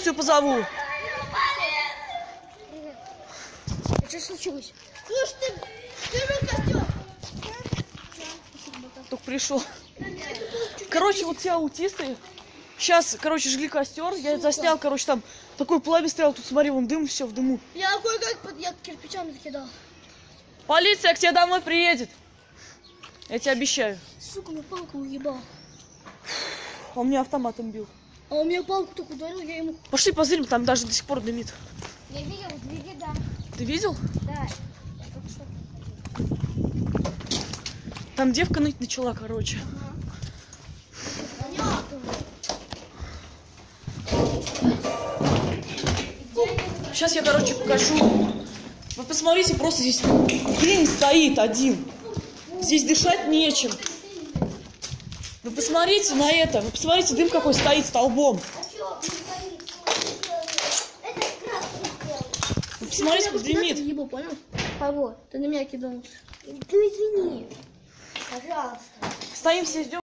полицию позову. Что случилось? Слушай, ты костер. Только пришел. Короче, вот те аутисты. Сейчас, короче, жгли костер. Я заснял, короче, там такой пламя стоял. Тут смотри, вон дым, все в дыму. Я кое-как под кирпичами закидал. Полиция к тебе домой приедет. Я тебе обещаю. Сука, мне палку уебал. А он меня автоматом бил. А у меня палку только ударил, я ему... Пошли позырим, там даже до сих пор дымит. Я видел, везде, да. Ты видел? Да. Я только что. Там девка ныть начала, короче. Сейчас я, короче, покажу. Вы посмотрите, просто здесь дым стоит один. Здесь дышать нечем. Вы посмотрите на это. Вы посмотрите, дым какой стоит столбом. Вы посмотрите, как дымит. Ты ебал, понял? Кого? Ты на меня кидал. Ты извини. Пожалуйста. Стоим все, ждем.